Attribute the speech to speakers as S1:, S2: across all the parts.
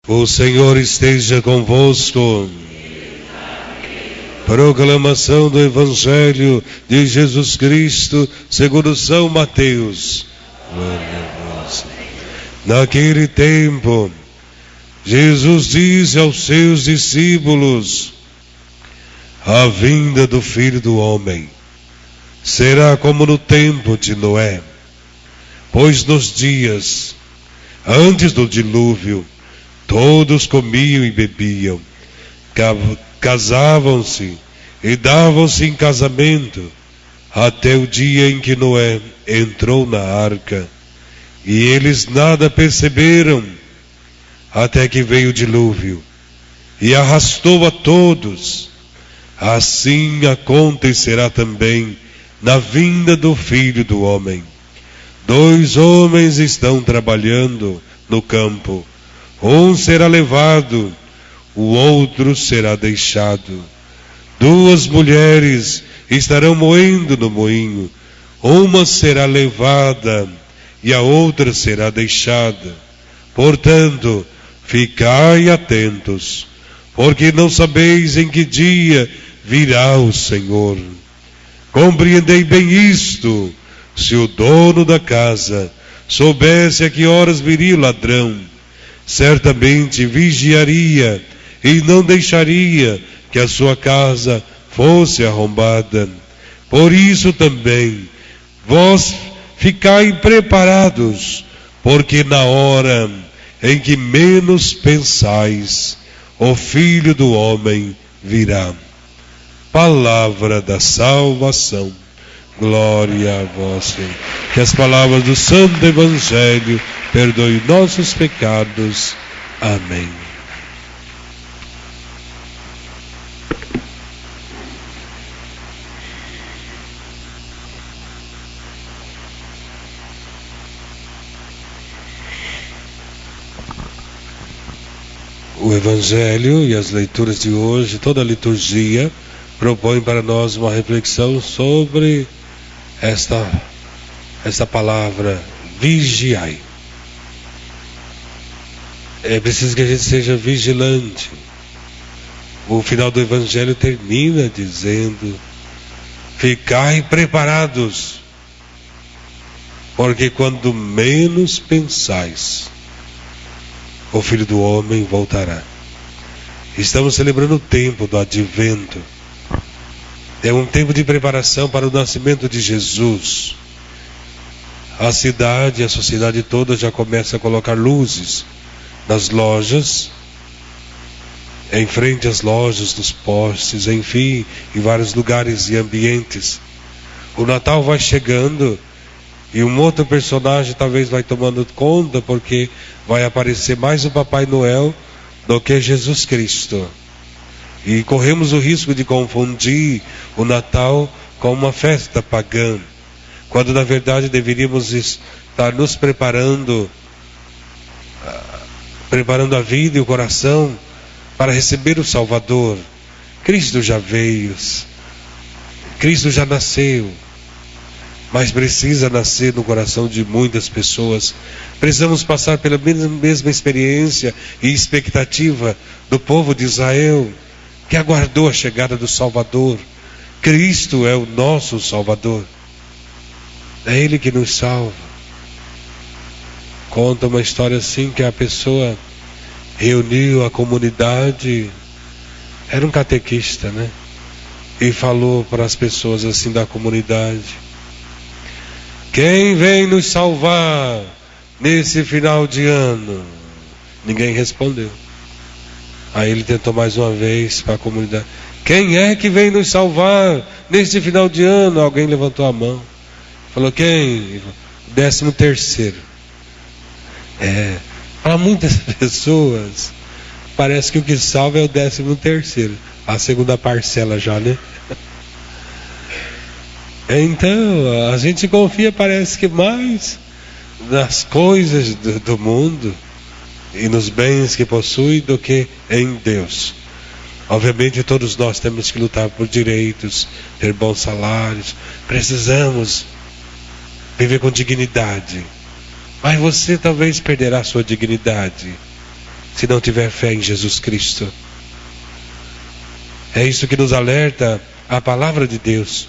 S1: O Senhor esteja convosco. Proclamação do Evangelho de Jesus Cristo segundo São Mateus. Glória a vós. Naquele tempo, Jesus disse aos seus discípulos: a vinda do Filho do Homem será como no tempo de Noé, pois nos dias antes do dilúvio todos comiam e bebiam, casavam-se e davam-se em casamento, até o dia em que Noé entrou na arca, e eles nada perceberam, até que veio o dilúvio e arrastou a todos. Assim acontecerá também na vinda do Filho do Homem. 2 homens estão trabalhando no campo, um será levado, o outro será deixado. 2 mulheres estarão moendo no moinho, uma será levada e a outra será deixada. Portanto, ficai atentos, porque não sabeis em que dia virá o Senhor. Compreendei bem isto: se o dono da casa soubesse a que horas viria o ladrão, certamente vigiaria e não deixaria que a sua casa fosse arrombada. Por isso também, vós ficai preparados, porque na hora em que menos pensais, o Filho do Homem virá. Palavra da salvação. Glória a vós, Senhor. Que as palavras do Santo Evangelho perdoem nossos pecados. Amém. O Evangelho e as leituras de hoje, toda a liturgia, propõe para nós uma reflexão sobre esta palavra, vigiai. É preciso que a gente seja vigilante. O final do Evangelho termina dizendo: ficai preparados, porque quando menos pensais, o Filho do Homem voltará. Estamos celebrando o tempo do Advento. É um tempo de preparação para o nascimento de Jesus. A cidade, a sociedade toda já começa a colocar luzes nas lojas, em frente às lojas, nos postes, enfim, em vários lugares e ambientes. O Natal vai chegando e um outro personagem talvez vai tomando conta, porque vai aparecer mais o Papai Noel do que Jesus Cristo. E corremos o risco de confundir o Natal com uma festa pagã, quando na verdade deveríamos estar nos preparando a vida e o coração para receber o Salvador. Cristo já veio, Cristo já nasceu, mas precisa nascer no coração de muitas pessoas. Precisamos passar pela mesma experiência e expectativa do povo de Israel, que aguardou a chegada do Salvador. Cristo é o nosso Salvador. É Ele que nos salva. Conta uma história assim, que a pessoa reuniu a comunidade, era um catequista, né? E falou para as pessoas assim da comunidade: quem vem nos salvar nesse final de ano? Ninguém respondeu. Aí ele tentou mais uma vez para a comunidade: quem é que vem nos salvar nesse final de ano? Alguém levantou a mão. Falou: quem? 13º. Para muitas pessoas, parece que o que salva é o 13º. A segunda parcela já, né? Então, a gente confia, parece que mais nas coisas do mundo e nos bens que possui do que em Deus. Obviamente todos nós temos que lutar por direitos, ter bons salários, precisamos viver com dignidade. Mas você talvez perderá sua dignidade se não tiver fé em Jesus Cristo. É isso que nos alerta a palavra de Deus.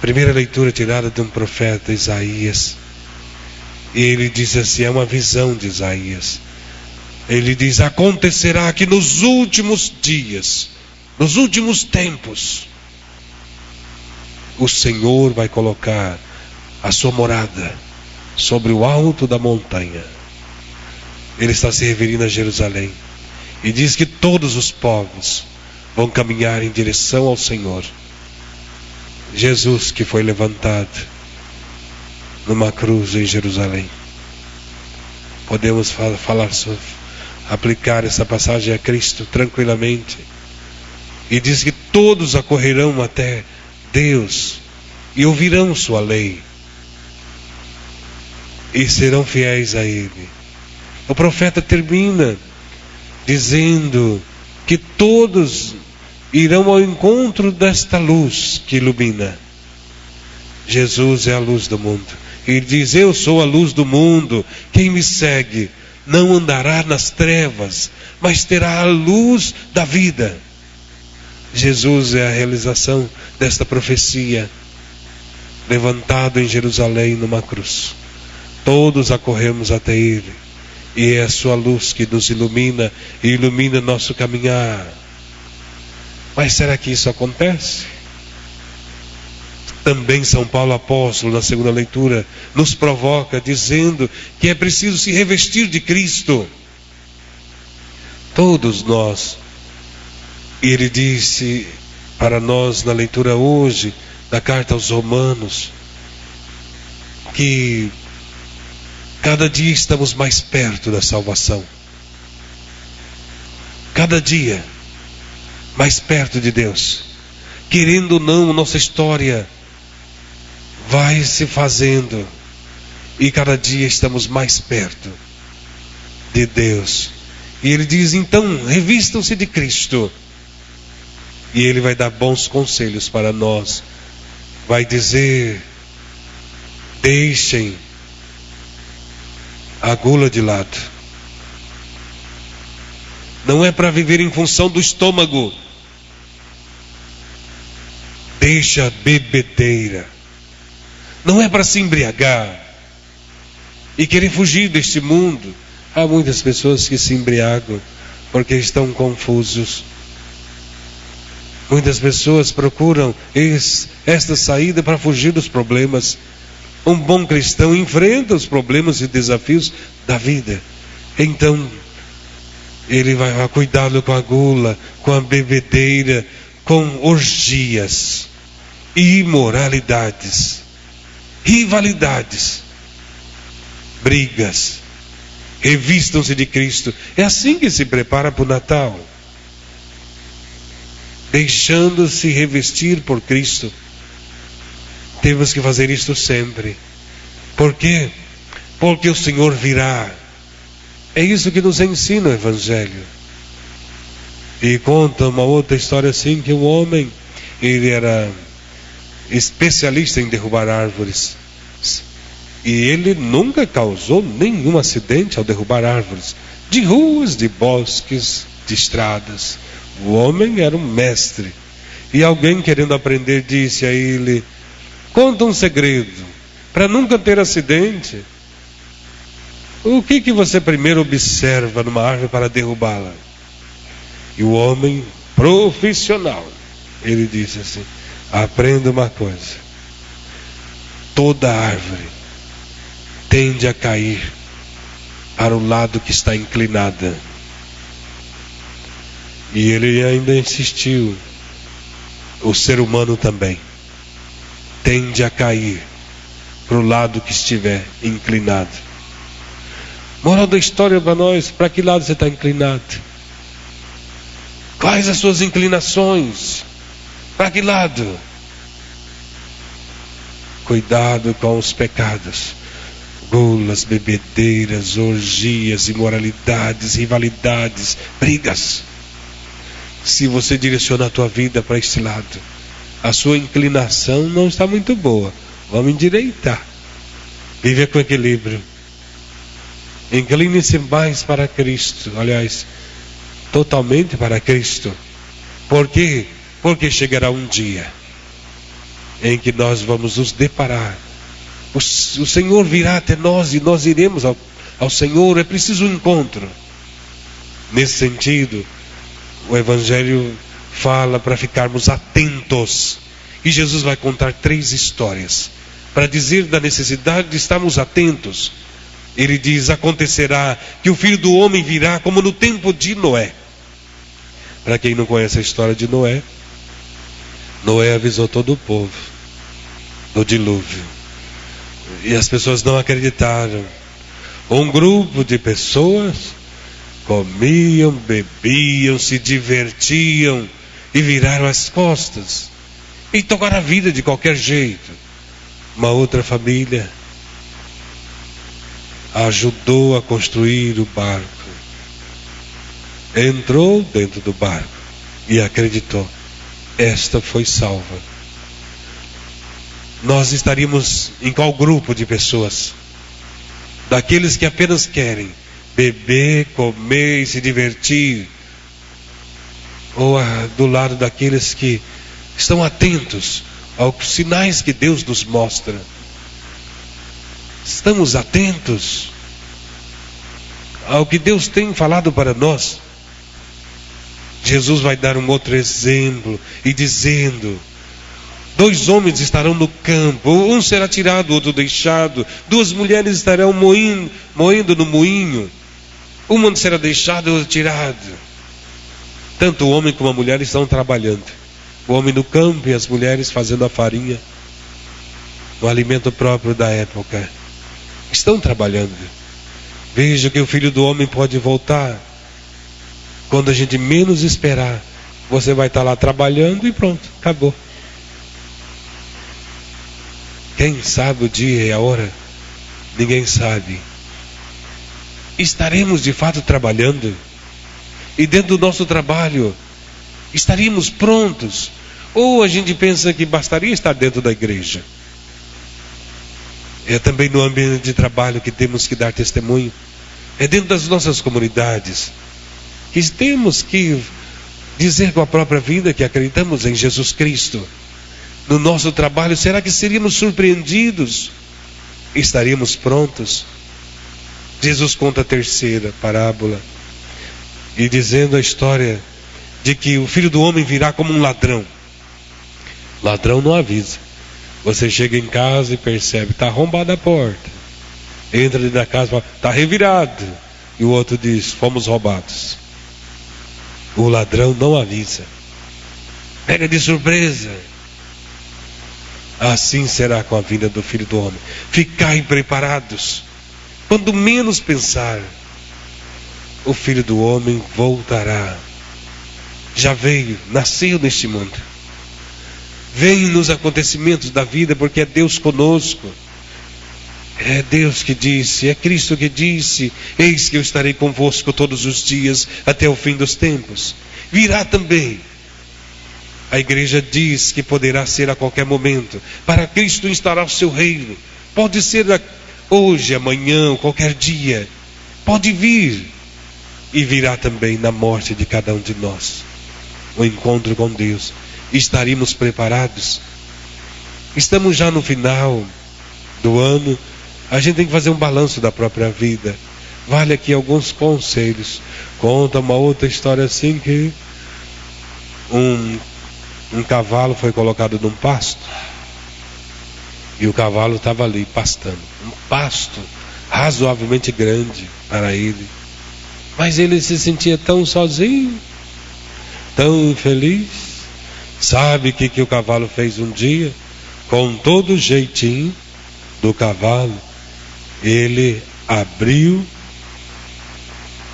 S1: Primeira leitura tirada de um profeta, Isaías. E ele diz assim, é uma visão de Isaías. Ele diz, acontecerá que nos últimos dias, nos últimos tempos, o Senhor vai colocar a sua morada sobre o alto da montanha. Ele está se referindo a Jerusalém. E diz que todos os povos vão caminhar em direção ao Senhor. Jesus que foi levantado numa cruz em Jerusalém. Podemos falar sobre, aplicar essa passagem a Cristo tranquilamente. E diz que todos acorrerão até Deus e ouvirão sua lei e serão fiéis a Ele. O profeta termina dizendo que todos irão ao encontro desta luz que ilumina. Jesus é a luz do mundo. Ele diz, eu sou a luz do mundo. Quem me segue não andará nas trevas, mas terá a luz da vida. Jesus é a realização desta profecia, levantado em Jerusalém numa cruz. Todos acorremos até Ele, e é a sua luz que nos ilumina e ilumina nosso caminhar. Mas será que isso acontece? Também São Paulo apóstolo, na segunda leitura, nos provoca dizendo que é preciso se revestir de Cristo. Todos nós. E ele disse para nós na leitura hoje da carta aos Romanos que cada dia estamos mais perto da salvação. Cada dia mais perto de Deus. Querendo ou não, nossa história vai se fazendo e cada dia estamos mais perto de Deus. E ele diz, então, revistam-se de Cristo. E ele vai dar bons conselhos para nós. Vai dizer, deixem a gula de lado. Não é para viver em função do estômago. Deixa a bebedeira. Não é para se embriagar e querer fugir deste mundo. Há muitas pessoas que se embriagam porque estão confusos. Muitas pessoas procuram esta saída para fugir dos problemas. Um bom cristão enfrenta os problemas e desafios da vida. Então, ele vai cuidado com a gula, com a bebedeira, com orgias, imoralidades, rivalidades, brigas. Revistam-se de Cristo. É assim que se prepara para o Natal. Deixando-se revestir por Cristo. Temos que fazer isto sempre. Por quê? Porque o Senhor virá. É isso que nos ensina o Evangelho. E conta uma outra história assim, que um homem, ele era especialista em derrubar árvores. E ele nunca causou nenhum acidente ao derrubar árvores. De ruas, de bosques, de estradas. O homem era um mestre. E alguém querendo aprender disse a ele, conta um segredo, para nunca ter acidente. O que você primeiro observa numa árvore para derrubá-la? E o homem profissional, ele disse assim, aprenda uma coisa. Toda árvore tende a cair para o lado que está inclinada. E ele ainda insistiu, o ser humano também tende a cair para o lado que estiver inclinado. Moral da história para nós, para que lado você está inclinado? Quais as suas inclinações? Para que lado? Cuidado com os pecados. Gulas, bebedeiras, orgias, imoralidades, rivalidades, brigas. Se você direcionar a tua vida para este lado, a sua inclinação não está muito boa. Vamos endireitar. Viver com equilíbrio. Incline-se mais para Cristo, aliás, totalmente para Cristo. Por quê? Porque chegará um dia em que nós vamos nos deparar. O Senhor virá até nós e nós iremos ao Senhor. É preciso um encontro. Nesse sentido, o Evangelho fala para ficarmos atentos. E Jesus vai contar 3 histórias para dizer da necessidade de estarmos atentos. Ele diz: acontecerá que o Filho do Homem virá como no tempo de Noé. Para quem não conhece a história de Noé, Noé avisou todo o povo do dilúvio. E as pessoas não acreditaram. Um grupo de pessoas comiam, bebiam, se divertiam e viraram as costas e tocaram a vida de qualquer jeito. Uma outra família ajudou a construir o barco, entrou dentro do barco e acreditou. Esta foi salva. Nós estaríamos em qual grupo de pessoas? Daqueles que apenas querem beber, comer e se divertir, ou do lado daqueles que estão atentos aos sinais que Deus nos mostra? Estamos atentos ao que Deus tem falado para nós? Jesus vai dar um outro exemplo e dizendo: 2 homens estarão no campo, um será tirado, o outro deixado. 2 mulheres estarão moendo no moinho, uma será deixada e outra tirada. Tanto o homem como a mulher estão trabalhando. O homem no campo e as mulheres fazendo a farinha, o alimento próprio da época. Estão trabalhando. Veja que o Filho do Homem pode voltar quando a gente menos esperar. Você vai estar lá trabalhando e pronto, acabou. Quem sabe o dia e a hora? Ninguém sabe. Estaremos de fato trabalhando? E dentro do nosso trabalho, estaríamos prontos? Ou a gente pensa que bastaria estar dentro da igreja? É também no ambiente de trabalho que temos que dar testemunho. É dentro das nossas comunidades que temos que dizer com a própria vida que acreditamos em Jesus Cristo. No nosso trabalho, será que seríamos surpreendidos? Estaríamos prontos? Jesus conta a 3ª parábola e dizendo a história de que o Filho do Homem virá como um ladrão. Ladrão não avisa. Você chega em casa e percebe, está arrombada a porta. Entra dentro da casa e fala, está revirado. E o outro diz, fomos roubados. O ladrão não avisa. Pega de surpresa. Assim será com a vinda do Filho do Homem. Ficai preparados. Quando menos pensar, o Filho do Homem voltará. Já veio, nasceu neste mundo. Vem nos acontecimentos da vida, porque é Deus conosco. É Deus que disse, é Cristo que disse, eis que eu estarei convosco todos os dias até o fim dos tempos. Virá também. A igreja diz que poderá ser a qualquer momento. Para Cristo instaurar o seu reino. Pode ser hoje, amanhã, qualquer dia. Pode vir. E virá também na morte de cada um de nós. O encontro com Deus. Estaríamos preparados? Estamos já no final do ano. A gente tem que fazer um balanço da própria vida. Vale aqui alguns conselhos. Conta uma outra história assim que um cavalo foi colocado num pasto e o cavalo estava ali pastando. Um pasto razoavelmente grande para ele. Mas ele se sentia tão sozinho, tão infeliz. Sabe o que o cavalo fez um dia? Com todo o jeitinho do cavalo, ele abriu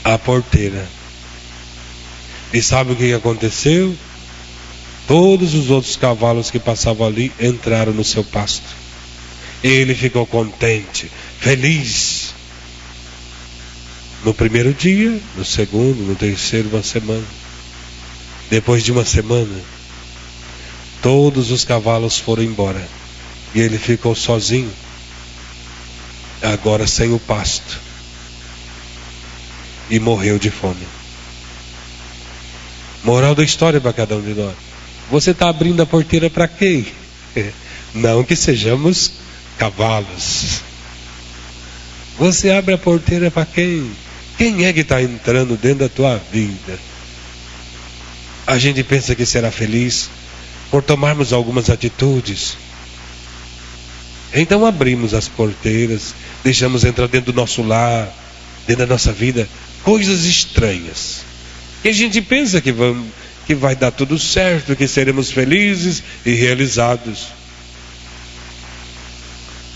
S1: a porteira. E sabe o que aconteceu? Todos os outros cavalos que passavam ali entraram no seu pasto. Ele ficou contente, feliz. No primeiro dia, no segundo, no terceiro, uma semana. Depois de uma semana, todos os cavalos foram embora. E ele ficou sozinho. Agora sem o pasto. e morreu de fome. Moral da história para cada um de nós: você está abrindo a porteira para quem? Não que sejamos cavalos. Você abre a porteira para quem? Quem é que está entrando dentro da tua vida? A gente pensa que será feliz por tomarmos algumas atitudes. Então abrimos as porteiras, deixamos entrar dentro do nosso lar, dentro da nossa vida, coisas estranhas. E a gente pensa que vai dar tudo certo, que seremos felizes e realizados.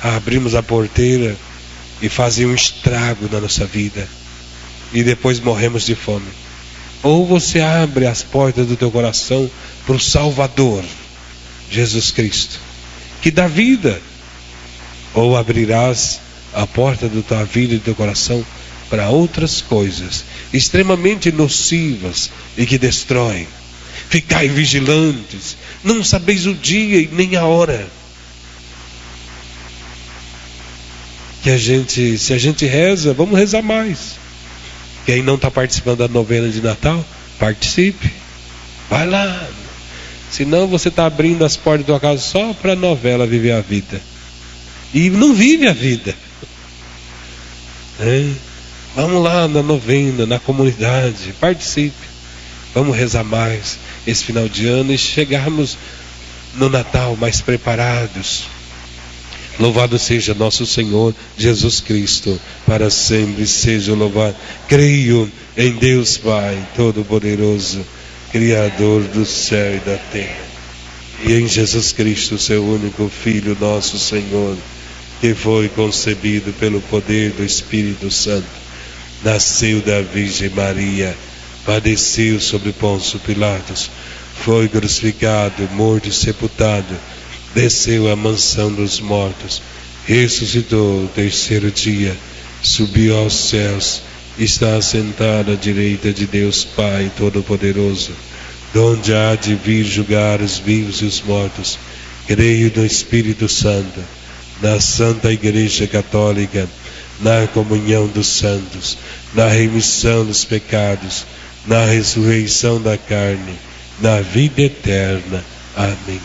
S1: Abrimos a porteira e fazem um estrago na nossa vida, e depois morremos de fome. Ou você abre as portas do teu coração para o Salvador, Jesus Cristo, que dá vida, ou abrirás a porta da tua vida e do teu coração para outras coisas extremamente nocivas e que destroem. Ficai vigilantes, não sabeis o dia e nem a hora. Se a gente reza, vamos rezar mais. Quem não está participando da novena de Natal, participe. Vai lá. Senão você está abrindo as portas da tua casa só para a novela viver a vida. E não vive a vida. Vamos lá na novena, na comunidade, participe. Vamos rezar mais esse final de ano e chegarmos no Natal mais preparados. Louvado seja nosso Senhor Jesus Cristo, para sempre seja louvado. Creio em Deus Pai Todo-Poderoso, Criador do céu e da terra, e em Jesus Cristo, seu único Filho, nosso Senhor, que foi concebido pelo poder do Espírito Santo, nasceu da Virgem Maria, padeceu sobre Pôncio Pilatos, foi crucificado, morto e sepultado, desceu à mansão dos mortos, ressuscitou o terceiro dia, subiu aos céus, está assentado à direita de Deus Pai Todo-Poderoso, donde há de vir julgar os vivos e os mortos. Creio no Espírito Santo, na Santa Igreja Católica, na comunhão dos santos, na remissão dos pecados, na ressurreição da carne, na vida eterna. Amém.